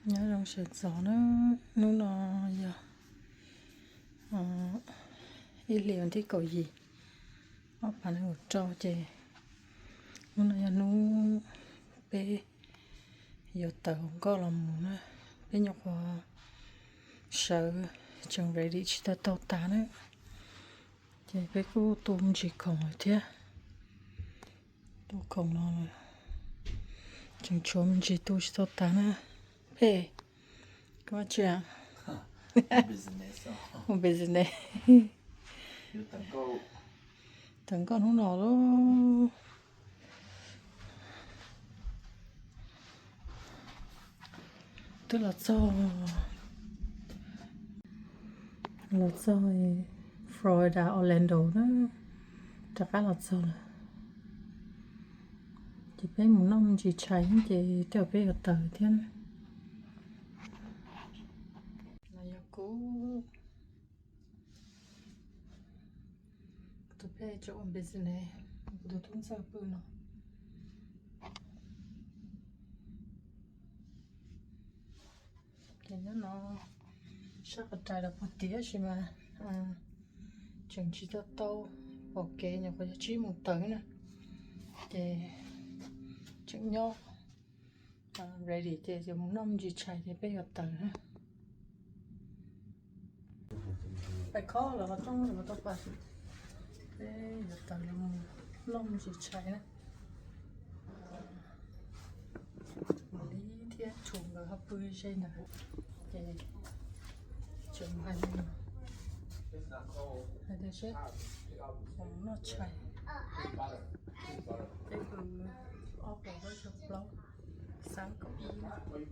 nhớ trong sệt gió nó giờ ít liền thì có gì nó phản hồi cho chị nó giờ nó bé giờ tàu không có làm nữa bé nhóc sợ chẳng vậy đi chỉ ta tàu tá nữa chị bé cô tôm chỉ còn rồi thế tôi còn nó chẳng cho mình chỉ tôi chỉ tàu tá nữa bé có chuyện business không biết gì này thằng con không nọ đâu tức là cho Florida Orlando đó chắc là cho là chị bé muốn nông chị cháy chị theo bé ở tờ thiên này cũ tụi bé chỗ ông business tụi thun sao bự nó cái nó chắc là trai là một tía chứ mà chẳng chỉ cho tao bỏ kế nhà có chỉ một tấn nè thì chẳng nhau ready thì dùng năm gì chạy thì bây giờ tấn nè phải khó là vào trong là tao phải bây giờ tấn là năm gì chạy nè lý thiết trùng rồi hấp bươi trên nè thì chừng hai mươi hay thế chứ không nó chảy cái cứ ốp vào với chụp lâu sáng có ý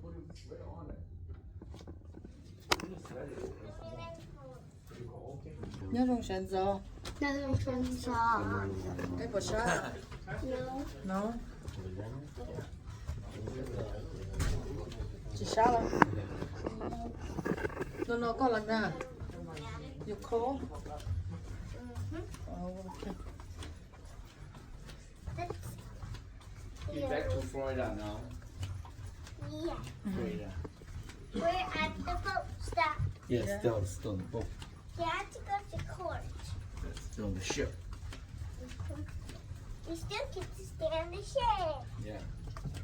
nhớ trong sân gió cái bột sa nó chỉ sao lắm nó có lần nào you cold? Oh, okay. You're back to Florida now. Yeah. Florida. We're at the boat stop. Yes, Yeah. still on the boat. You have to go to court. Still on the ship. You still get to stay on the ship. Yeah.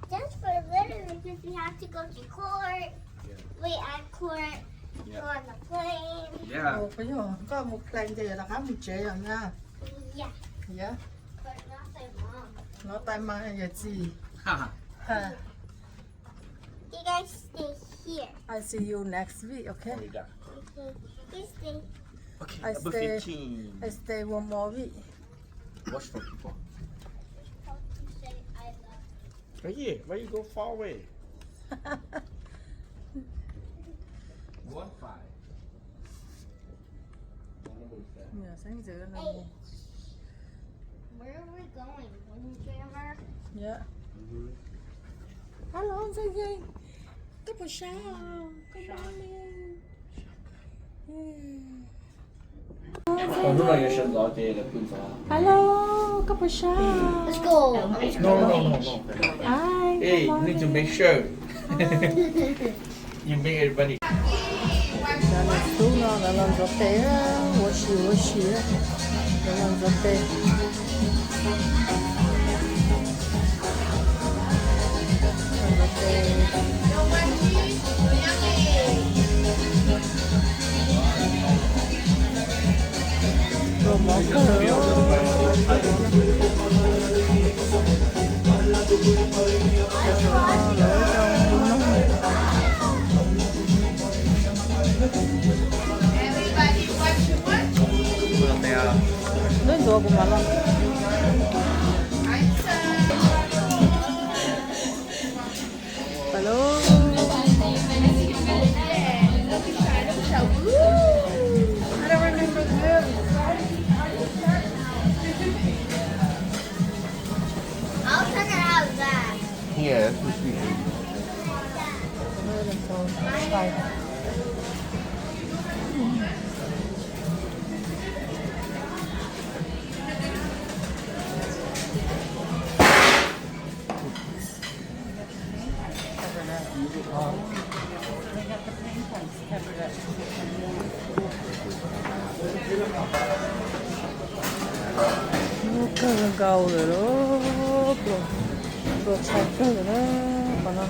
Just for a little because we have to go to court. Yeah. Wait at court. Yeah. Go on the plane. Yeah. Bây giờ có một plan gì là khá một chế rồi nha. Yeah. Yeah. But not my mom. Nó tay mang hay là gì? Haha. Ha. You guys stay here. I see you next week, okay? Florida. Okay. You stay. Okay, I number stay- 15. I stay one more week. Watch for people. How to say I love. Right here. Why you go far away? 1-5. Nhà sáng giờ là Hey. Where are we going? Windjammer? yeah. Hello, anh Sinh Sinh. Có một sao? Good morning. Còn lúc này sân gió thì là phương gió. Hello, có một sao? Let's go. Let's No, go. no, no, no. Hi. Hey, you need to make sure. You make everybody. Giờ này xuống nó là làm gió té á,我洗á, là làm gió té. Làm gió té. Rồi món lên rồi của mà hello. I don't remember them. I'll turn it out that. Yeah, that's what we do. Bye. Cover that. cái gầu rồi đó, đồ chặt cái rồi đó, còn nó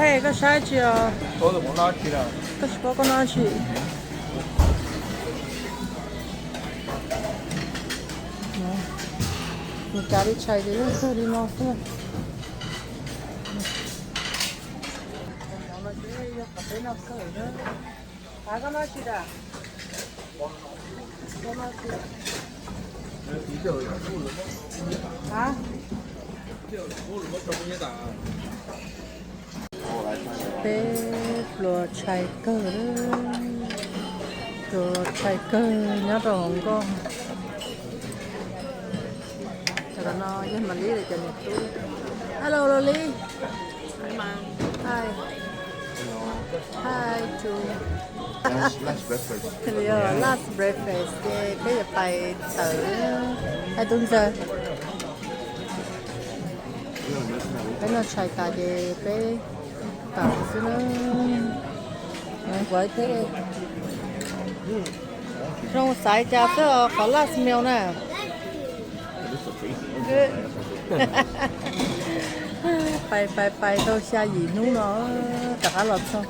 hey cái啥去啊？都是没拿去了。这是包个哪去？你家里菜的有手里拿是？哪个哪去的？我哪去？啊？bé lúa chạy cờ đó lúa chạy cờ nhá đồ con cho nó với mà lý để cho nhật tôi hello Loli hi hi chú Last breakfast. last breakfast cái giờ phải từ 2 giờ cái nó chạy cả về cái tàu chứ nó quậy thế trong sải cha sữa có last meal nè phải đâu xa gì nú nó cả lọt xong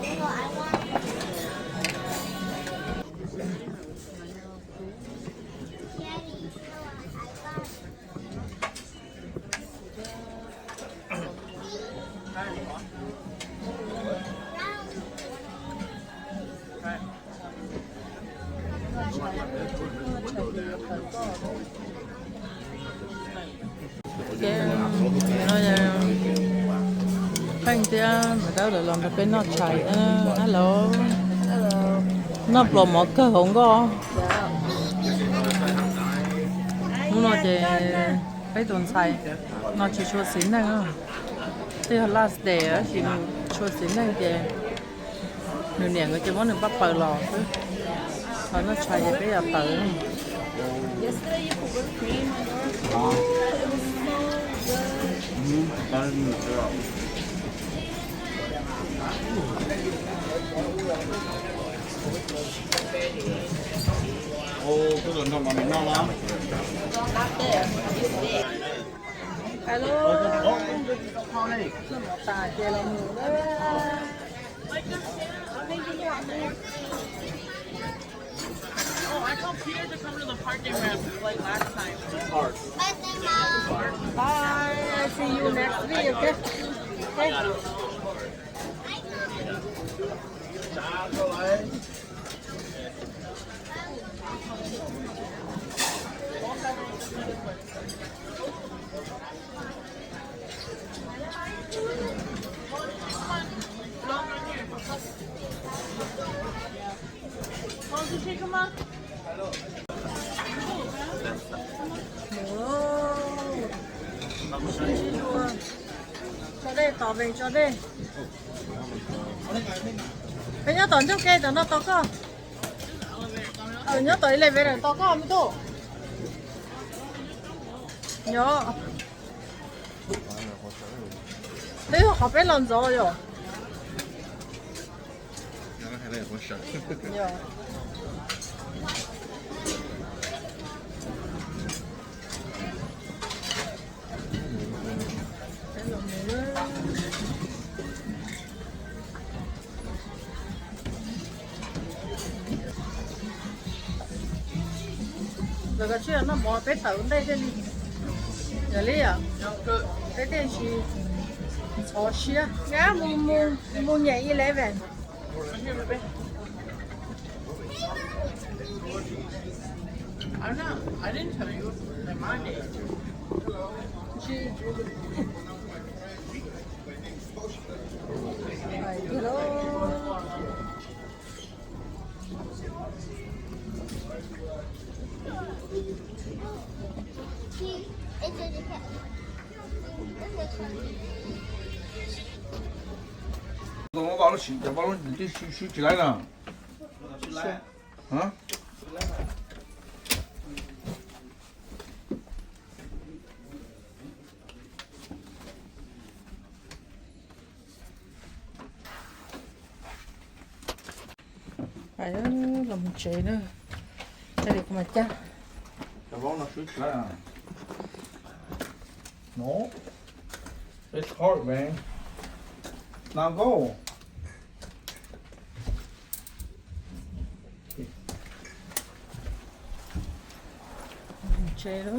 anh chị mà đâu được làm được cái nó chạy hello nó bỏ một cơ không có nó chỉ cái tuần xài nó chỉ cho xín này thôi thì last day á chỉ cho xín này kìa nửa nè người chỉ muốn được bắt bờ lò thôi còn nó chạy cái là bờ Yesterday you put whipped cream on yours. It was so good. cái đường nào mà mình ngon lắm. hello tà chè lòng Oh, I told Peter to come to the parking ramp like last time. bye I see you next week okay Want to take him up? cho đây tỏ về cho đây cái nhớ tỏ cho cây tỏ nó tỏ co nhớ tỏ lên về rồi tỏ co mới đủ nhớ đấy học biết làm rõ rồi nhớ rồi cái chuyện nó bỏ cái tàu đây trên đi giờ lấy à cái điện池超市啊呀木年11 I'm not. I didn't tell you. Like my name.我把它洗起来了。啊？ phải làm chế nữa đây được mà chắc The roller should fly. No. It's hard, man. Now go. làm chế đó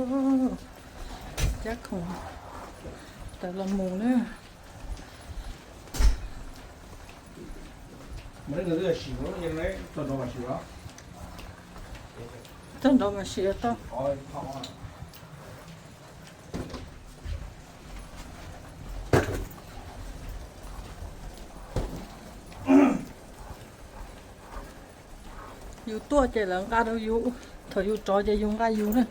chắc không tại làm mù nữa Mấy người đưa xỉu nó như đấy, tuần đâu mà xỉu đó.真的没学到。 Thôi, không à.有多些人家都有，他有早些用家有呢。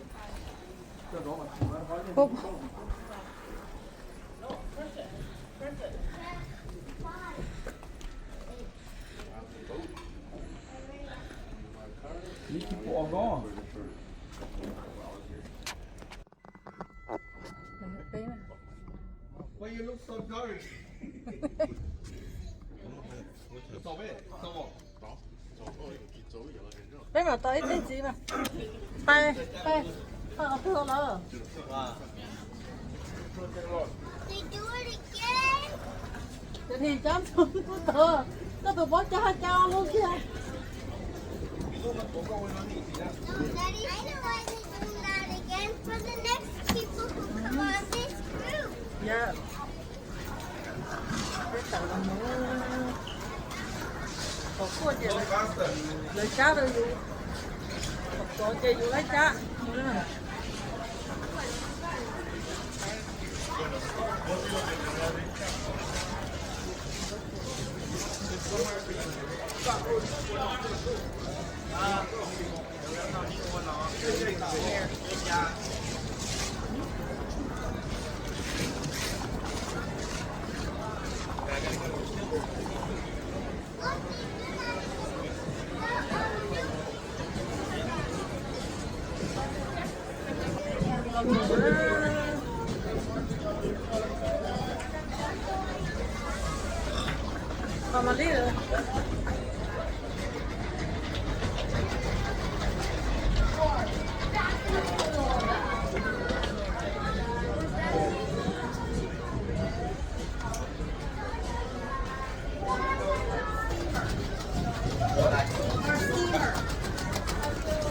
不， These people are gone. Why you look so tired? Bé mà tới cái gì mà? Tay, tay, thưa nó. They do it again. Thì chấm xuống thưa, nó tụi bó cho luôn kia. No, Daddy, I know why they do that again. For the next people who come on this group. Dạ. Cái tàu là mua. Có cua gì lấy cá đâu dù. Có gì dù lấy cá. Vamos ali.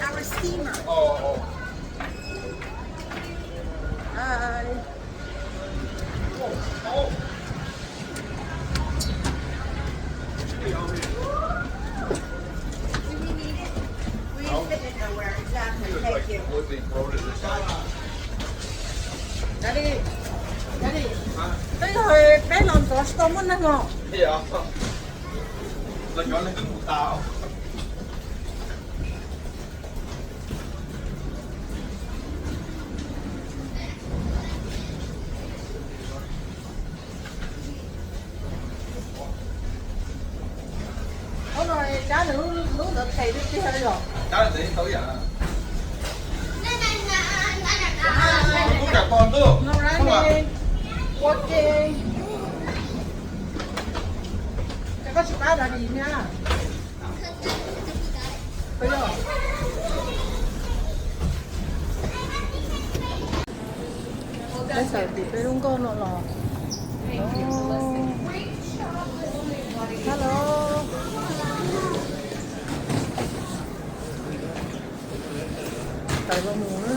Our steamer. Oh. Hi. Do we need it? We didn't fit it nowhere. Exactly. Thank you. Daddy. Daddy. Tới hồi bé làm tỏi tôm nó ngọt. Dạ. Là chọn là cái mù tàu. Hôm rồi cá nữa được thầy đi kia rồi. Cá là để tới vậy. No, no, no, no, no, no. Có cả con nữa. Nó ra đi. Ok. Cái có chụp là gì nha. Bây giờ. Cái sở thì cái đúng con nó lò. Hello. Tại vào mùa nó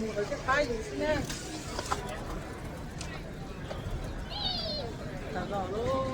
mua được cái thái gì nha. Tao rồi luôn.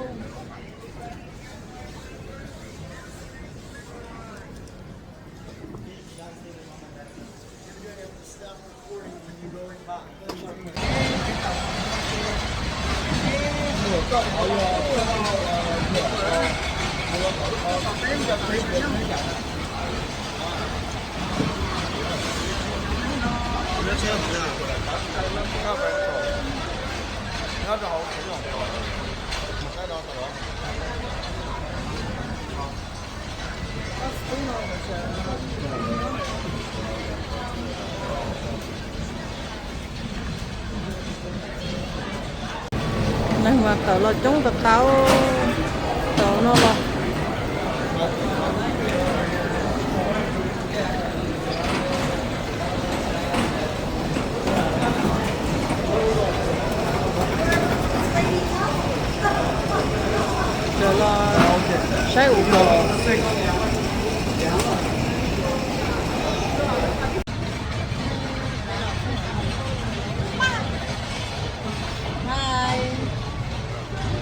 Nên mà tao là chúng tao nó là rồi là sai uống rồi.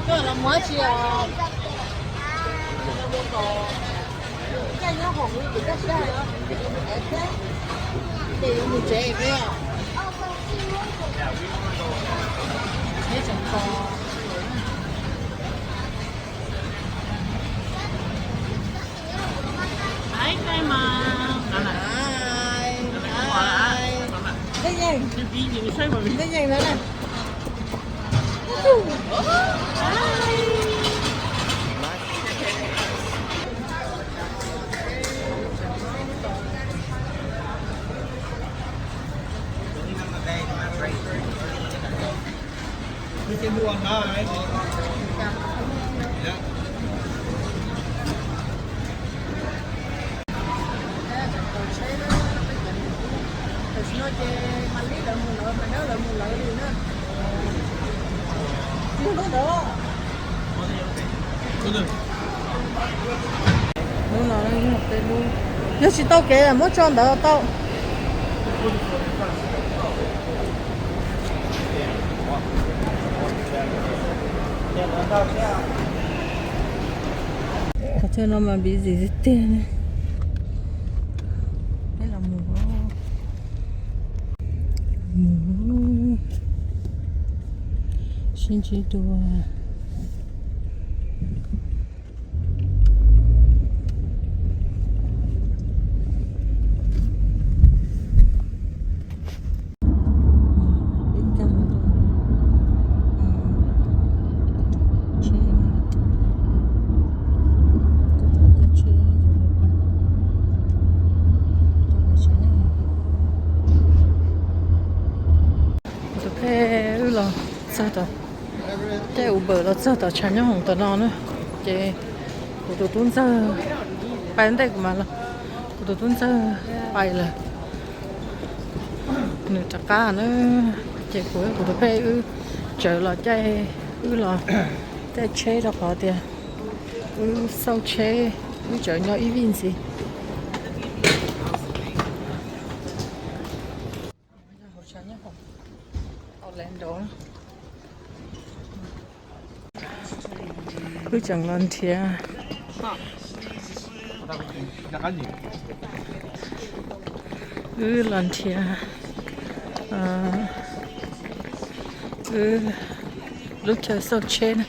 Cái là mới chi à? Cái nó hồng như cái sao đó? Để mình chế cái à? Cái chẳng có. Đấy cái mà. Cái gì? Cái gì nữa này? Đi trên buồn đó ấy. Đúng rồi, nó học tên luôn. Nếu chỉ tao kể là mỗi tròn đó tao. Có cho nó mà bị gì tiền này. Đây là mùa. Mùa. Xin chỉ đùa. Là sao đó cái Uber là sao đó chẳng nhớ tao nó nữa chị của tụi tôi giờ bán đây mà là của tụi tôi giờ bay là nửa chả cá nữa chị của tụi tôi chờ là chạy là chạy chế đó có tiền sau chế chờ nhau ý viên gì lên đó cứ chẳng lần thia cứ lần thia cứ lúc chờ sau trên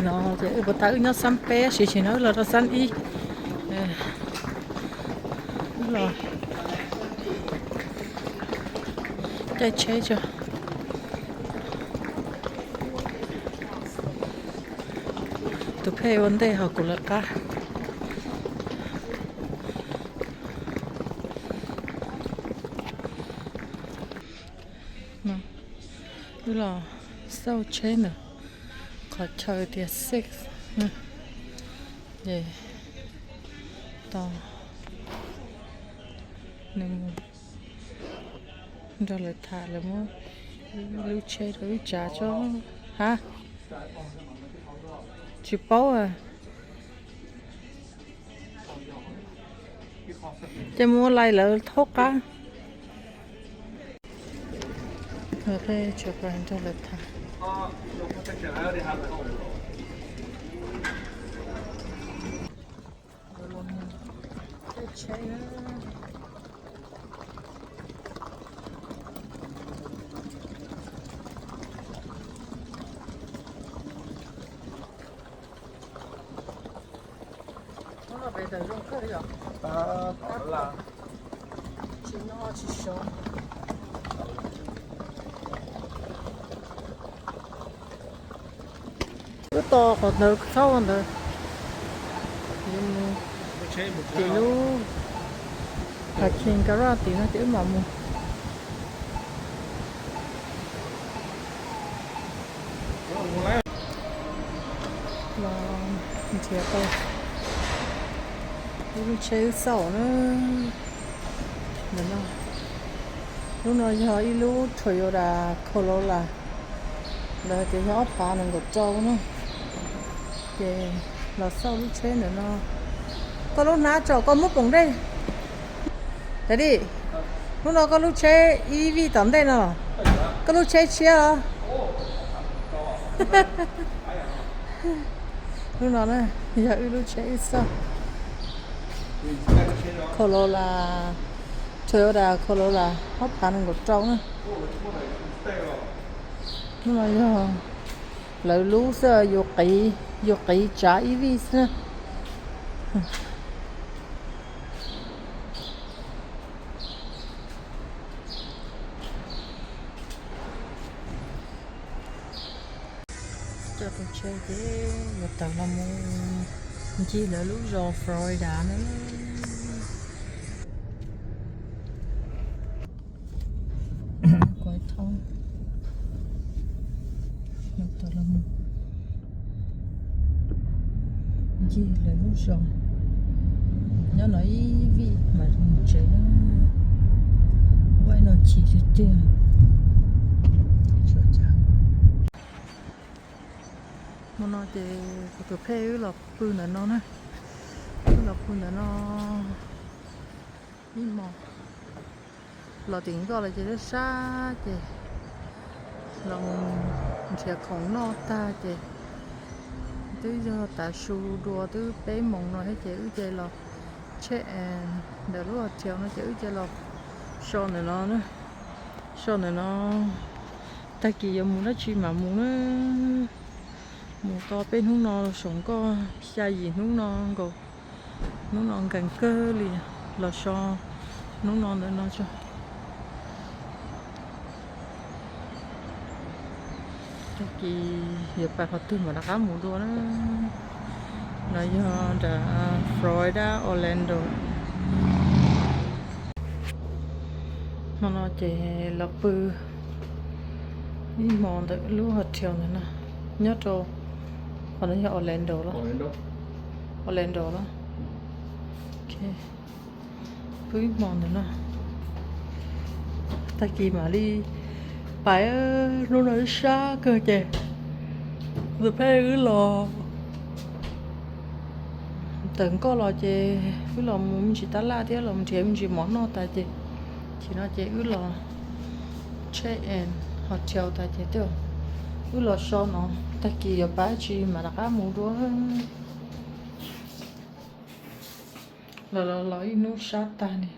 nó thì bữa tới nó xăm pe chỉ nói là nó xăm y rồi chạy chế cho tụi phê vấn đề họ cũng là cả nó là sau chế nữa có chơi thì 6 vậy to nên rồi lại thả lại mua lưu chế rồi trả cho hả chị bố à Chứ mua lại là thốt cá. Rồi đây chụp ra cho lật thẳng. Nó bây giờ dùng cái gì ạ? Đó là Chỉ nó chỉ số. Cứ to còn được sâu hơn được. Thì lúc hạt trên cá ra thì nó chỉ mà mua. Là thiệt thôi. Lúc chơi sầu nữa. Mình đâu. Lúc nào giờ lúc Toyota Corolla. Là cái gió phá nó ngột trâu nữa. Thì là sau lúc chơi nữa nó. Có lúc ná cho con múc cùng đây. Đấy đi. Lúc nào có lúc chơi EV tầm đây nào. Có lúc chơi chia đó. Lúc nào này, giờ lúc chơi sao? Corolla, Toyota Corolla, hấp hành một trâu nữa. Lúc nào giờ lợi lú sơ vô kỹ trả EV nữa. Cho tôi chơi thế một tầng là một chi là lúc rồi Florida nữa quay thông một tầng là một chi là lúc rồi nhớ nói vì mà chơi nó quay nó chỉ cho tiền mà nói thì cái phê là phun là nó nè, là phun là nó im mò, là tiếng gọi là chỉ để xa chứ, là mình sẽ không nó ta chứ, tới giờ ta su đùa tới bé mộng nói hết chứ là chết, để lúc mà treo nó chứ là sau này nó nữa, sau này nó ta kỳ giờ muốn nó chi mà muốn nó một to bên hướng nó sống có xa gì hướng nó còn hướng nó gần cơ liền là so hướng nó để nó cho cái kỳ giờ phải học từ mà đã khá mùa đua đó là do đã Florida Orlando nó chỉ là bự đi mòn tới lúc học trường này nè nhớ rồi còn nó là Orlando đó. Orlando đó. Ok. Cứ mòn nữa nè. Ta kỳ mà đi phải nó nói xa cơ chè. Rồi phải cứ lò. Từng có lò chè, cứ lò mình chỉ ta la thế lò mình chỉ món nó ta chè. Chỉ nó chè cứ lò check-in hotel ta chè tiêu. Cứ lò so nó ta kỳ ở bãi chi mà đã cá mù đua là lấy nước sát ta này